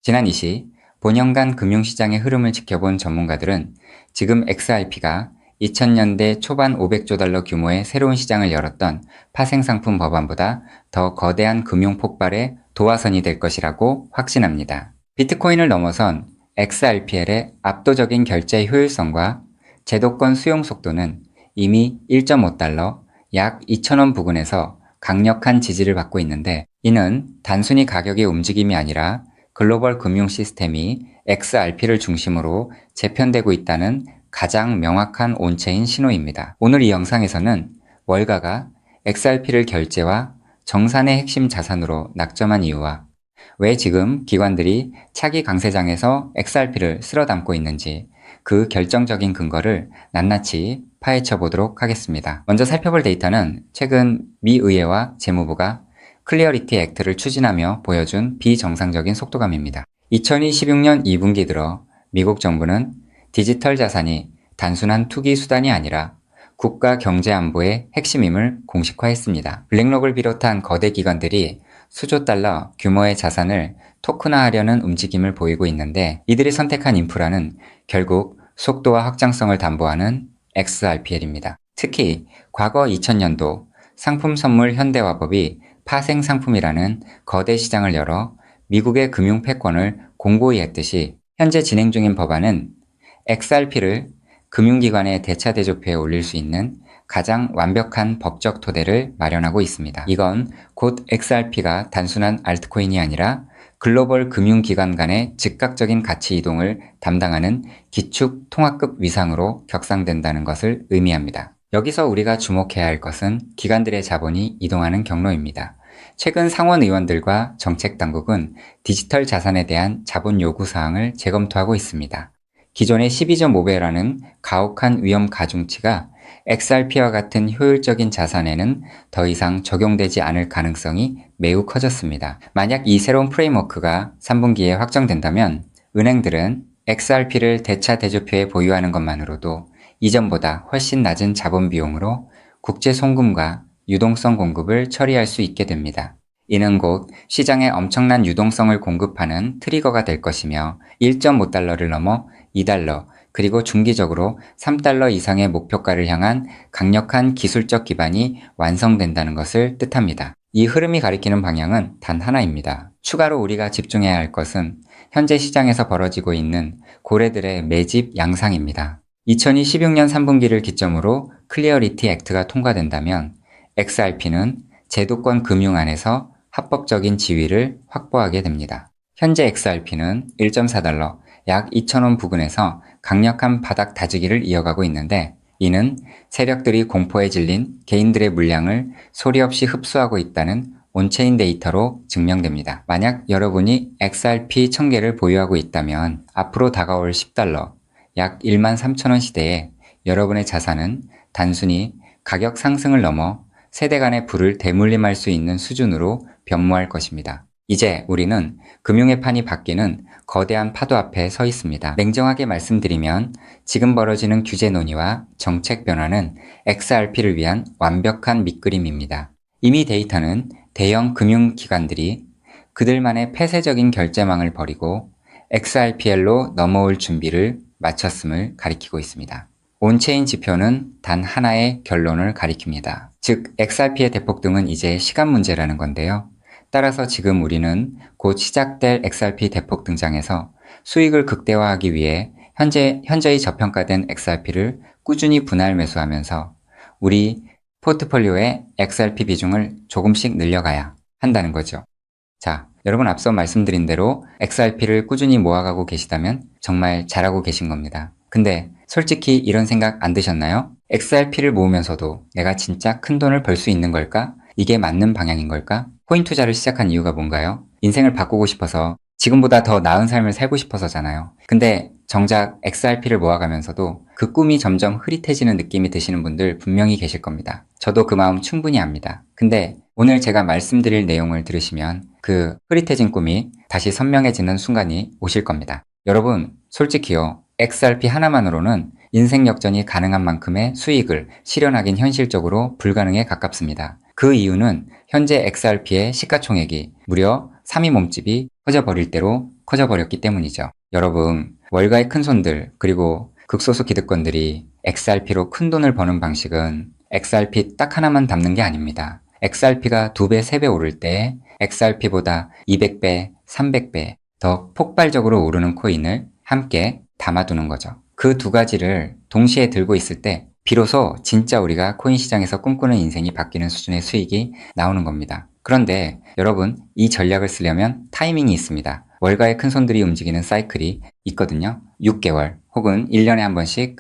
지난 5년간 금융시장의 흐름을 지켜본 전문가들은 지금 XRP가 2000년대 초반 500조 달러 규모의 새로운 시장을 열었던 파생상품 법안보다 더 거대한 금융 폭발의 도화선이 될 것이라고 확신합니다. 비트코인을 넘어선 XRPL의 압도적인 결제 효율성과 제도권 수용 속도는 이미 1.5달러, 약 2,000원 부근에서 강력한 지지를 받고 있는데, 이는 단순히 가격의 움직임이 아니라 글로벌 금융 시스템이 XRP를 중심으로 재편되고 있다는 가장 명확한 온체인 신호입니다. 오늘 이 영상에서는 월가가 XRP를 결제와 정산의 핵심 자산으로 낙점한 이유와 왜 지금 기관들이 차기 강세장에서 XRP를 쓸어 담고 있는지, 그 결정적인 근거를 낱낱이 파헤쳐 보도록 하겠습니다. 먼저 살펴볼 데이터는 최근 미 의회와 재무부가 클리어리티 액트를 추진하며 보여준 비정상적인 속도감입니다. 2026년 2분기 들어 미국 정부는 디지털 자산이 단순한 투기 수단이 아니라 국가 경제 안보의 핵심임을 공식화했습니다. 블랙록을 비롯한 거대 기관들이 수조 달러 규모의 자산을 토큰화하려는 움직임을 보이고 있는데, 이들이 선택한 인프라는 결국 속도와 확장성을 담보하는 XRPL입니다. 특히 과거 2000년도 상품 선물 현대화법이 파생상품이라는 거대 시장을 열어 미국의 금융 패권을 공고히 했듯이, 현재 진행 중인 법안은 XRP를 금융기관의 대차대조표에 올릴 수 있는 가장 완벽한 법적 토대를 마련하고 있습니다. 이건 곧 XRP가 단순한 알트코인이 아니라 글로벌 금융기관 간의 즉각적인 가치 이동을 담당하는 기축 통합급 위상으로 격상된다는 것을 의미합니다. 여기서 우리가 주목해야 할 것은 기관들의 자본이 이동하는 경로입니다. 최근 상원 의원들과 정책당국은 디지털 자산에 대한 자본 요구 사항을 재검토하고 있습니다. 기존의 12.5배라는 가혹한 위험 가중치가 XRP와 같은 효율적인 자산에는 더 이상 적용되지 않을 가능성이 매우 커졌습니다. 만약 이 새로운 프레임워크가 3분기에 확정된다면 은행들은 XRP를 대차 대조표에 보유하는 것만으로도 이전보다 훨씬 낮은 자본 비용으로 국제 송금과 유동성 공급을 처리할 수 있게 됩니다. 이는 곧 시장에 엄청난 유동성을 공급하는 트리거가 될 것이며 1.5달러를 넘어 2달러, 그리고 중기적으로 3달러 이상의 목표가를 향한 강력한 기술적 기반이 완성된다는 것을 뜻합니다. 이 흐름이 가리키는 방향은 단 하나입니다. 추가로 우리가 집중해야 할 것은 현재 시장에서 벌어지고 있는 고래들의 매집 양상입니다. 2026년 3분기를 기점으로 클리어리티 액트가 통과된다면 XRP는 제도권 금융 안에서 합법적인 지위를 확보하게 됩니다. 현재 XRP는 1.4달러, 약 2,000원 부근에서 강력한 바닥 다지기를 이어가고 있는데, 이는 세력들이 공포에 질린 개인들의 물량을 소리 없이 흡수하고 있다는 온체인 데이터로 증명됩니다. 만약 여러분이 XRP 1000개를 보유하고 있다면 앞으로 다가올 10달러, 약 13,000원 시대에 여러분의 자산은 단순히 가격 상승을 넘어 세대 간의 불을 대물림할 수 있는 수준으로 변모할 것입니다. 이제 우리는 금융의 판이 바뀌는 거대한 파도 앞에 서 있습니다. 냉정하게 말씀드리면 지금 벌어지는 규제 논의와 정책 변화는 XRP를 위한 완벽한 밑그림입니다. 이미 데이터는 대형 금융기관들이 그들만의 폐쇄적인 결제망을 버리고 XRPL로 넘어올 준비를 마쳤음을 가리키고 있습니다. 온체인 지표는 단 하나의 결론을 가리킵니다. 즉, XRP의 대폭등은 이제 시간 문제라는 건데요. 따라서 지금 우리는 곧 시작될 XRP 대폭 등장에서 수익을 극대화하기 위해 현저히 저평가된 XRP를 꾸준히 분할 매수하면서 우리 포트폴리오의 XRP 비중을 조금씩 늘려가야 한다는 거죠. 자, 여러분, 앞서 말씀드린 대로 XRP를 꾸준히 모아가고 계시다면 정말 잘하고 계신 겁니다. 근데 솔직히 이런 생각 안 드셨나요? XRP를 모으면서도 내가 진짜 큰 돈을 벌 수 있는 걸까? 이게 맞는 방향인 걸까? 코인 투자를 시작한 이유가 뭔가요? 인생을 바꾸고 싶어서, 지금보다 더 나은 삶을 살고 싶어서잖아요. 근데 정작 XRP를 모아가면서도 그 꿈이 점점 흐릿해지는 느낌이 드시는 분들 분명히 계실 겁니다. 저도 그 마음 충분히 압니다. 근데 오늘 제가 말씀드릴 내용을 들으시면 그 흐릿해진 꿈이 다시 선명해지는 순간이 오실 겁니다. 여러분, 솔직히요, XRP 하나만으로는 인생 역전이 가능한 만큼의 수익을 실현하긴 현실적으로 불가능에 가깝습니다. 그 이유는 현재 XRP의 시가총액이 무려 3위 몸집이 커져버릴 대로 커져버렸기 때문이죠. 여러분, 월가의 큰손들 그리고 극소수 기득권들이 XRP로 큰돈을 버는 방식은 XRP 딱 하나만 담는 게 아닙니다. XRP가 2배, 3배 오를 때 XRP보다 200배, 300배 더 폭발적으로 오르는 코인을 함께 담아두는 거죠. 그 두 가지를 동시에 들고 있을 때 비로소 진짜 우리가 코인 시장에서 꿈꾸는 인생이 바뀌는 수준의 수익이 나오는 겁니다. 그런데 여러분, 이 전략을 쓰려면 타이밍이 있습니다. 월가의 큰손들이 움직이는 사이클이 있거든요. 6개월 혹은 1년에 한 번씩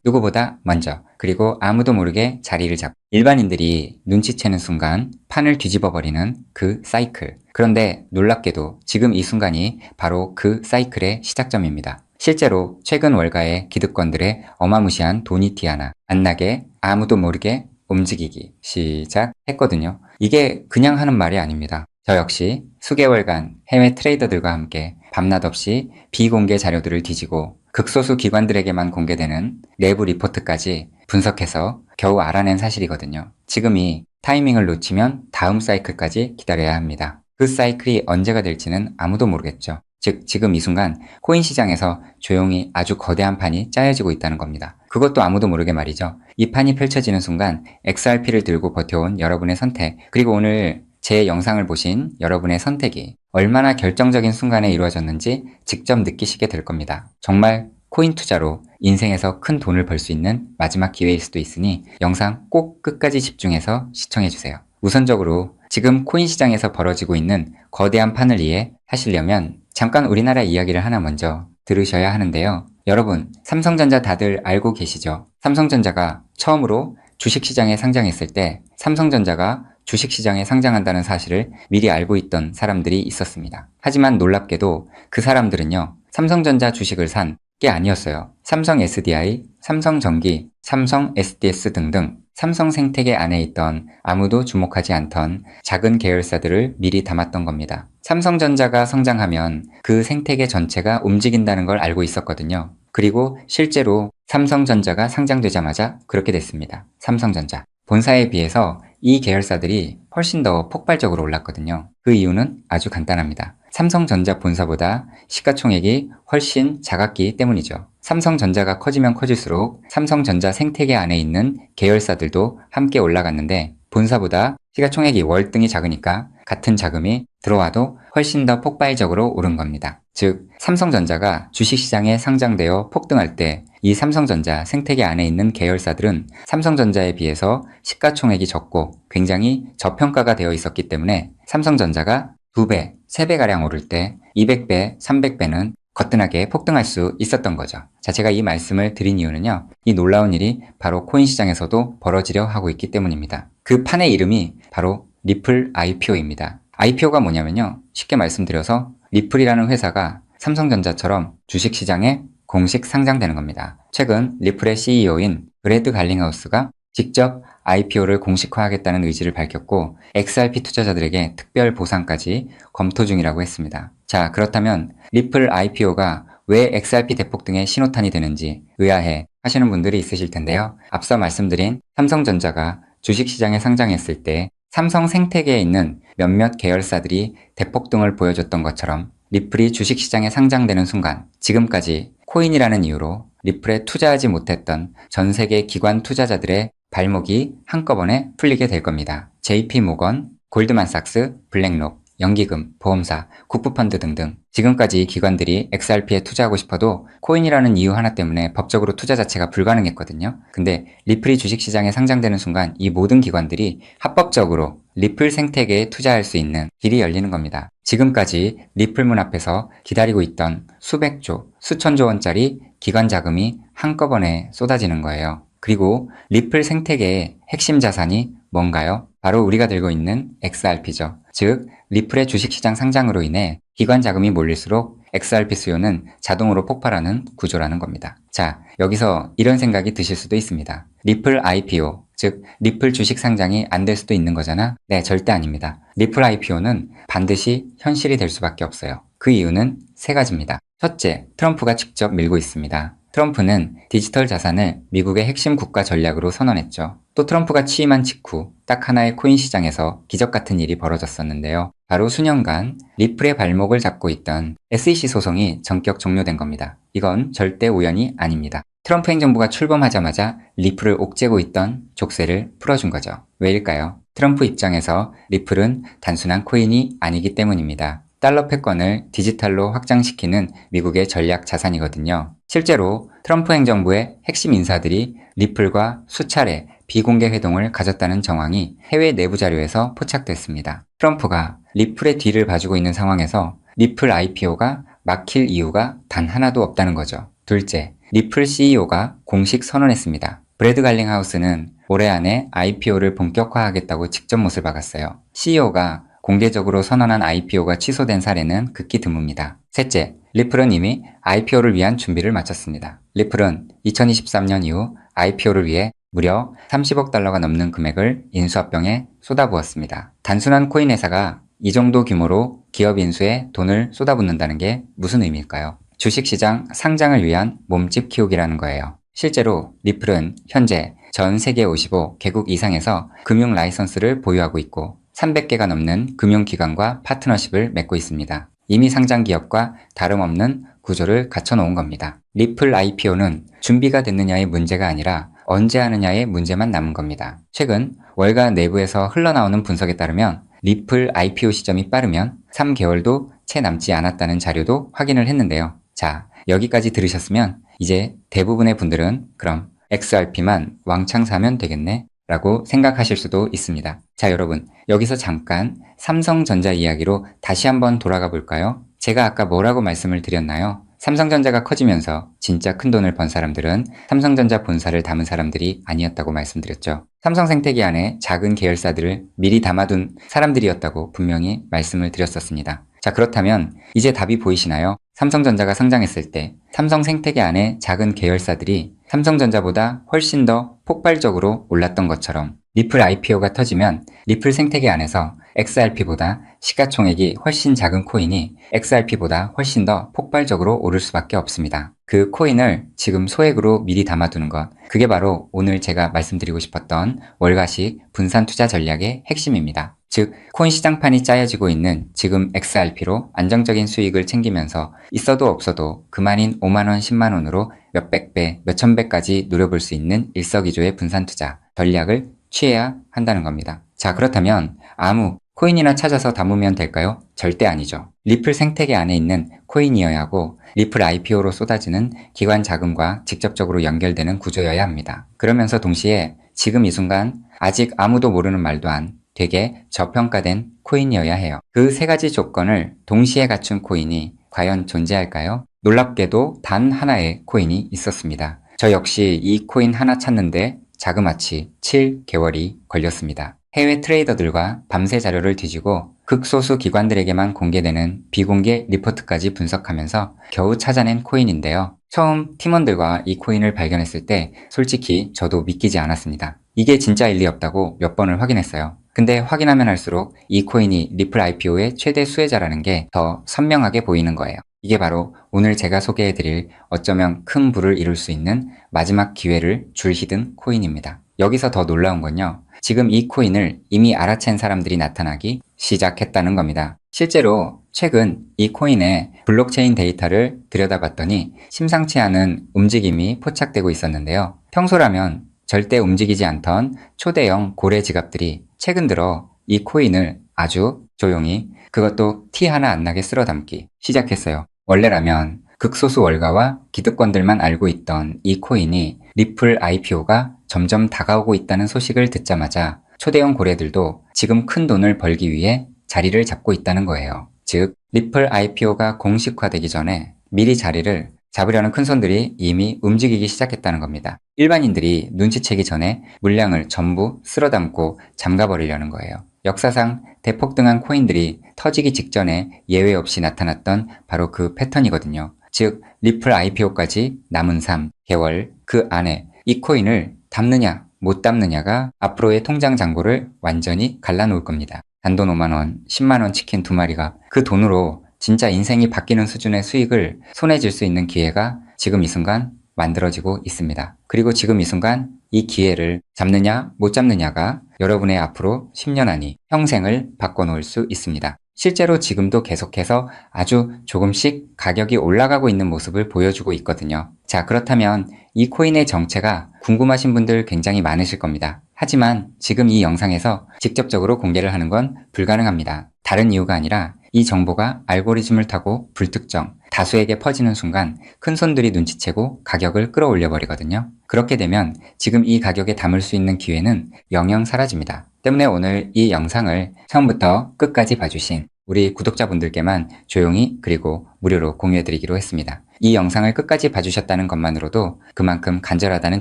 누구보다 먼저 그리고 아무도 모르게 자리를 잡고 일반인들이 눈치채는 순간 판을 뒤집어 버리는 그 사이클. 그런데 놀랍게도 지금 이 순간이 바로 그 사이클의 시작점입니다. 실제로 최근 월가의 기득권들의 어마무시한 돈이 티 하나 안 나게 아무도 모르게 움직이기 시작했거든요. 이게 그냥 하는 말이 아닙니다. 저 역시 수개월간 해외 트레이더들과 함께 밤낮 없이 비공개 자료들을 뒤지고 극소수 기관들에게만 공개되는 내부 리포트까지 분석해서 겨우 알아낸 사실이거든요. 지금이 타이밍을 놓치면 다음 사이클까지 기다려야 합니다. 그 사이클이 언제가 될지는 아무도 모르겠죠. 즉 지금 이 순간 코인 시장에서 조용히 아주 거대한 판이 짜여지고 있다는 겁니다. 그것도 아무도 모르게 말이죠. 이 판이 펼쳐지는 순간 XRP를 들고 버텨온 여러분의 선택, 그리고 오늘 제 영상을 보신 여러분의 선택이 얼마나 결정적인 순간에 이루어졌는지 직접 느끼시게 될 겁니다. 정말 코인 투자로 인생에서 큰 돈을 벌 수 있는 마지막 기회일 수도 있으니 영상 꼭 끝까지 집중해서 시청해주세요. 우선적으로 지금 코인 시장에서 벌어지고 있는 거대한 판을 이해하시려면 잠깐 우리나라 이야기를 하나 먼저 들으셔야 하는데요. 여러분, 삼성전자 다들 알고 계시죠? 삼성전자가 처음으로 주식시장에 상장했을 때 삼성전자가 주식시장에 상장한다는 사실을 미리 알고 있던 사람들이 있었습니다. 하지만 놀랍게도 그 사람들은요, 삼성전자 주식을 산 게 아니었어요. 삼성 SDI, 삼성전기, 삼성 SDS 등등 삼성 생태계 안에 있던 아무도 주목하지 않던 작은 계열사들을 미리 담았던 겁니다. 삼성전자가 성장하면 그 생태계 전체가 움직인다는 걸 알고 있었거든요. 그리고 실제로 삼성전자가 상장되자마자 그렇게 됐습니다. 삼성전자. 본사에 비해서 이 계열사들이 훨씬 더 폭발적으로 올랐거든요. 그 이유는 아주 간단합니다. 삼성전자 본사보다 시가총액이 훨씬 작았기 때문이죠. 삼성전자가 커지면 커질수록 삼성전자 생태계 안에 있는 계열사들도 함께 올라갔는데 본사보다 시가총액이 월등히 작으니까 같은 자금이 들어와도 훨씬 더 폭발적으로 오른 겁니다. 즉, 삼성전자가 주식시장에 상장되어 폭등할 때 이 삼성전자 생태계 안에 있는 계열사들은 삼성전자에 비해서 시가총액이 적고 굉장히 저평가가 되어 있었기 때문에 삼성전자가 2배, 3배가량 오를 때 200배, 300배는 거뜬하게 폭등할 수 있었던 거죠. 자, 제가 이 말씀을 드린 이유는요, 이 놀라운 일이 바로 코인 시장에서도 벌어지려 하고 있기 때문입니다. 그 판의 이름이 바로 리플 IPO입니다. IPO가 뭐냐면요, 쉽게 말씀드려서 리플이라는 회사가 삼성전자처럼 주식시장에 공식 상장되는 겁니다. 최근 리플의 CEO인 브래드 갈링하우스가 직접 IPO를 공식화하겠다는 의지를 밝혔고 XRP 투자자들에게 특별 보상까지 검토 중이라고 했습니다. 자, 그렇다면 리플 IPO가 왜 XRP 대폭 등의 신호탄이 되는지 의아해 하시는 분들이 있으실 텐데요. 앞서 말씀드린 삼성전자가 주식시장에 상장했을 때 삼성 생태계에 있는 몇몇 계열사들이 대폭등을 보여줬던 것처럼 리플이 주식시장에 상장되는 순간 지금까지 코인이라는 이유로 리플에 투자하지 못했던 전 세계 기관 투자자들의 발목이 한꺼번에 풀리게 될 겁니다. JP모건, 골드만삭스, 블랙록, 연기금, 보험사, 국부펀드 등등 지금까지 기관들이 XRP에 투자하고 싶어도 코인이라는 이유 하나 때문에 법적으로 투자 자체가 불가능했거든요. 근데 리플이 주식시장에 상장되는 순간 이 모든 기관들이 합법적으로 리플 생태계에 투자할 수 있는 길이 열리는 겁니다. 지금까지 리플 문 앞에서 기다리고 있던 수백조, 수천조 원짜리 기관 자금이 한꺼번에 쏟아지는 거예요. 그리고 리플 생태계의 핵심 자산이 뭔가요? 바로 우리가 들고 있는 XRP죠. 즉, 리플의 주식시장 상장으로 인해 기관 자금이 몰릴수록 XRP 수요는 자동으로 폭발하는 구조라는 겁니다. 자, 여기서 이런 생각이 드실 수도 있습니다. 리플 IPO, 즉 리플 주식 상장이 안 될 수도 있는 거잖아? 네, 절대 아닙니다. 리플 IPO는 반드시 현실이 될 수밖에 없어요. 그 이유는 세 가지입니다. 첫째, 트럼프가 직접 밀고 있습니다. 트럼프는 디지털 자산을 미국의 핵심 국가 전략으로 선언했죠. 또 트럼프가 취임한 직후 딱 하나의 코인 시장에서 기적 같은 일이 벌어졌었는데요. 바로 수년간 리플의 발목을 잡고 있던 SEC 소송이 전격 종료된 겁니다. 이건 절대 우연이 아닙니다. 트럼프 행정부가 출범하자마자 리플을 옥죄고 있던 족쇄를 풀어준 거죠. 왜일까요? 트럼프 입장에서 리플은 단순한 코인이 아니기 때문입니다. 달러 패권을 디지털로 확장시키는 미국의 전략 자산이거든요. 실제로 트럼프 행정부의 핵심 인사들이 리플과 수차례 비공개 회동을 가졌다는 정황이 해외 내부 자료에서 포착됐습니다. 트럼프가 리플의 뒤를 봐주고 있는 상황에서 리플 IPO가 막힐 이유가 단 하나도 없다는 거죠. 둘째, 리플 CEO가 공식 선언했습니다. 브래드 갈링하우스는 올해 안에 IPO를 본격화하겠다고 직접 못을 박았어요. CEO가 공개적으로 선언한 IPO가 취소된 사례는 극히 드뭅니다. 셋째, 리플은 이미 IPO를 위한 준비를 마쳤습니다. 리플은 2023년 이후 IPO를 위해 무려 30억 달러가 넘는 금액을 인수합병에 쏟아부었습니다. 단순한 코인 회사가 이 정도 규모로 기업 인수에 돈을 쏟아붓는다는 게 무슨 의미일까요? 주식시장 상장을 위한 몸집 키우기라는 거예요. 실제로 리플은 현재 전 세계 55개국 이상에서 금융 라이선스를 보유하고 있고 300개가 넘는 금융기관과 파트너십을 맺고 있습니다. 이미 상장 기업과 다름없는 구조를 갖춰놓은 겁니다. 리플 IPO는 준비가 됐느냐의 문제가 아니라 언제 하느냐의 문제만 남은 겁니다. 최근 월가 내부에서 흘러나오는 분석에 따르면 리플 IPO 시점이 빠르면 3개월도 채 남지 않았다는 자료도 확인을 했는데요. 자, 여기까지 들으셨으면 이제 대부분의 분들은 그럼 XRP만 왕창 사면 되겠네 라고 생각하실 수도 있습니다. 자, 여러분, 여기서 잠깐 삼성전자 이야기로 다시 한번 돌아가 볼까요? 제가 아까 뭐라고 말씀을 드렸나요? 삼성전자가 커지면서 진짜 큰 돈을 번 사람들은 삼성전자 본사를 담은 사람들이 아니었다고 말씀드렸죠. 삼성 생태계 안에 작은 계열사들을 미리 담아둔 사람들이었다고 분명히 말씀을 드렸었습니다. 자, 그렇다면 이제 답이 보이시나요? 삼성전자가 성장했을 때 삼성 생태계 안에 작은 계열사들이 삼성전자보다 훨씬 더 폭발적으로 올랐던 것처럼 리플 IPO가 터지면 리플 생태계 안에서 XRP보다 시가총액이 훨씬 작은 코인이 XRP보다 훨씬 더 폭발적으로 오를 수밖에 없습니다. 그 코인을 지금 소액으로 미리 담아두는 것, 그게 바로 오늘 제가 말씀드리고 싶었던 월가식 분산 투자 전략의 핵심입니다. 즉, 코인 시장판이 짜여지고 있는 지금 XRP로 안정적인 수익을 챙기면서 있어도 없어도 그만인 5만원, 10만원으로 몇백 배, 몇천 배까지 노려볼 수 있는 일석이조의 분산 투자 전략을 취해야 한다는 겁니다. 자, 그렇다면 아무 코인이나 찾아서 담으면 될까요? 절대 아니죠. 리플 생태계 안에 있는 코인이어야 하고 리플 IPO로 쏟아지는 기관 자금과 직접적으로 연결되는 구조여야 합니다. 그러면서 동시에 지금 이 순간 아직 아무도 모르는 말도 안 되게 저평가된 코인이어야 해요. 그 세 가지 조건을 동시에 갖춘 코인이 과연 존재할까요? 놀랍게도 단 하나의 코인이 있었습니다. 저 역시 이 코인 하나 찾는데 자그마치 7개월이 걸렸습니다. 해외 트레이더들과 밤새 자료를 뒤지고 극소수 기관들에게만 공개되는 비공개 리포트까지 분석하면서 겨우 찾아낸 코인인데요. 처음 팀원들과 이 코인을 발견했을 때 솔직히 저도 믿기지 않았습니다. 이게 진짜일 리 없다고 몇 번을 확인했어요. 근데 확인하면 할수록 이 코인이 리플 IPO의 최대 수혜자라는 게 더 선명하게 보이는 거예요. 이게 바로 오늘 제가 소개해드릴 어쩌면 큰 부를 이룰 수 있는 마지막 기회를 줄히든 코인입니다. 여기서 더 놀라운 건요. 지금 이 코인을 이미 알아챈 사람들이 나타나기 시작했다는 겁니다. 실제로 최근 이 코인의 블록체인 데이터를 들여다봤더니 심상치 않은 움직임이 포착되고 있었는데요. 평소라면 절대 움직이지 않던 초대형 고래 지갑들이 최근 들어 이 코인을 아주 조용히 그것도 티 하나 안 나게 쓸어 담기 시작했어요. 원래라면 극소수 월가와 기득권들만 알고 있던 이 코인이 리플 IPO가 점점 다가오고 있다는 소식을 듣자마자 초대형 고래들도 지금 큰 돈을 벌기 위해 자리를 잡고 있다는 거예요. 즉, 리플 IPO가 공식화되기 전에 미리 자리를 잡으려는 큰손들이 이미 움직이기 시작했다는 겁니다. 일반인들이 눈치채기 전에 물량을 전부 쓸어담고 잠가버리려는 거예요. 역사상 대폭등한 코인들이 터지기 직전에 예외 없이 나타났던 바로 그 패턴이거든요. 즉, 리플 IPO까지 남은 3개월 그 안에 이 코인을 담느냐 못 담느냐가 앞으로의 통장 잔고를 완전히 갈라놓을 겁니다. 단돈 5만원, 10만원 치킨 2마리가 그 돈으로 진짜 인생이 바뀌는 수준의 수익을 손에 쥘 수 있는 기회가 지금 이 순간 만들어지고 있습니다. 그리고 지금 이 순간 이 기회를 잡느냐 못 잡느냐가 여러분의 앞으로 10년 안이 평생을 바꿔놓을 수 있습니다. 실제로 지금도 계속해서 아주 조금씩 가격이 올라가고 있는 모습을 보여주고 있거든요. 자, 그렇다면 이 코인의 정체가 궁금하신 분들 굉장히 많으실 겁니다. 하지만 지금 이 영상에서 직접적으로 공개를 하는 건 불가능합니다. 다른 이유가 아니라 이 정보가 알고리즘을 타고 불특정, 다수에게 퍼지는 순간 큰 손들이 눈치채고 가격을 끌어올려 버리거든요. 그렇게 되면 지금 이 가격에 담을 수 있는 기회는 영영 사라집니다. 때문에 오늘 이 영상을 처음부터 끝까지 봐주신 우리 구독자분들께만 조용히 그리고 무료로 공유해드리기로 했습니다. 이 영상을 끝까지 봐주셨다는 것만으로도 그만큼 간절하다는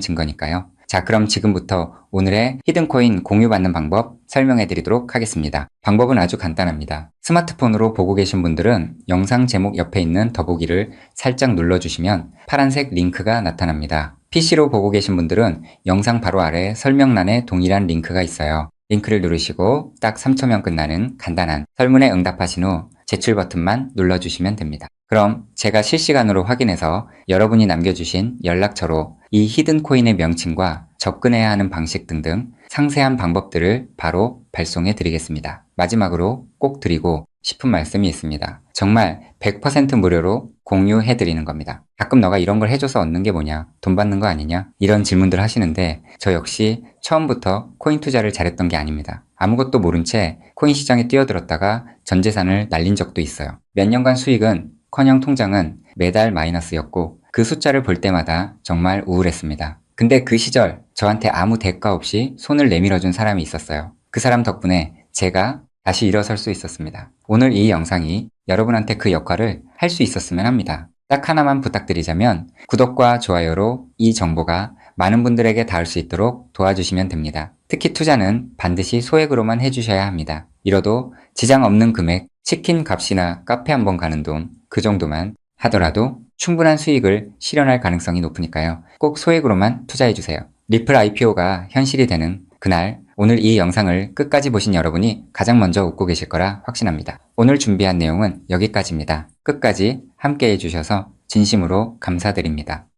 증거니까요. 자, 그럼 지금부터 오늘의 히든코인 공유받는 방법 설명해드리도록 하겠습니다. 방법은 아주 간단합니다. 스마트폰으로 보고 계신 분들은 영상 제목 옆에 있는 더보기를 살짝 눌러주시면 파란색 링크가 나타납니다. PC로 보고 계신 분들은 영상 바로 아래 설명란에 동일한 링크가 있어요. 링크를 누르시고 딱 3초면 끝나는 간단한 설문에 응답하신 후 제출 버튼만 눌러주시면 됩니다. 그럼 제가 실시간으로 확인해서 여러분이 남겨주신 연락처로 이 히든코인의 명칭과 접근해야 하는 방식 등등 상세한 방법들을 바로 발송해 드리겠습니다. 마지막으로 꼭 드리고 싶은 말씀이 있습니다. 정말 100% 무료로 공유해 드리는 겁니다. 가끔 너가 이런 걸 해줘서 얻는 게 뭐냐? 돈 받는 거 아니냐? 이런 질문들 하시는데 저 역시 처음부터 코인 투자를 잘했던 게 아닙니다. 아무것도 모른 채 코인 시장에 뛰어들었다가 전 재산을 날린 적도 있어요. 몇 년간 수익은 커녕 통장은 매달 마이너스였고 그 숫자를 볼 때마다 정말 우울했습니다. 근데 그 시절 저한테 아무 대가 없이 손을 내밀어준 사람이 있었어요. 그 사람 덕분에 제가 다시 일어설 수 있었습니다. 오늘 이 영상이 여러분한테 그 역할을 할 수 있었으면 합니다. 딱 하나만 부탁드리자면 구독과 좋아요로 이 정보가 많은 분들에게 닿을 수 있도록 도와주시면 됩니다. 특히 투자는 반드시 소액으로만 해주셔야 합니다. 이뤄도 지장 없는 금액, 치킨 값이나 카페 한번 가는 돈, 그 정도만 하더라도 충분한 수익을 실현할 가능성이 높으니까요. 꼭 소액으로만 투자해주세요. 리플 IPO가 현실이 되는 그날, 오늘 이 영상을 끝까지 보신 여러분이 가장 먼저 웃고 계실 거라 확신합니다. 오늘 준비한 내용은 여기까지입니다. 끝까지 함께 해주셔서 진심으로 감사드립니다.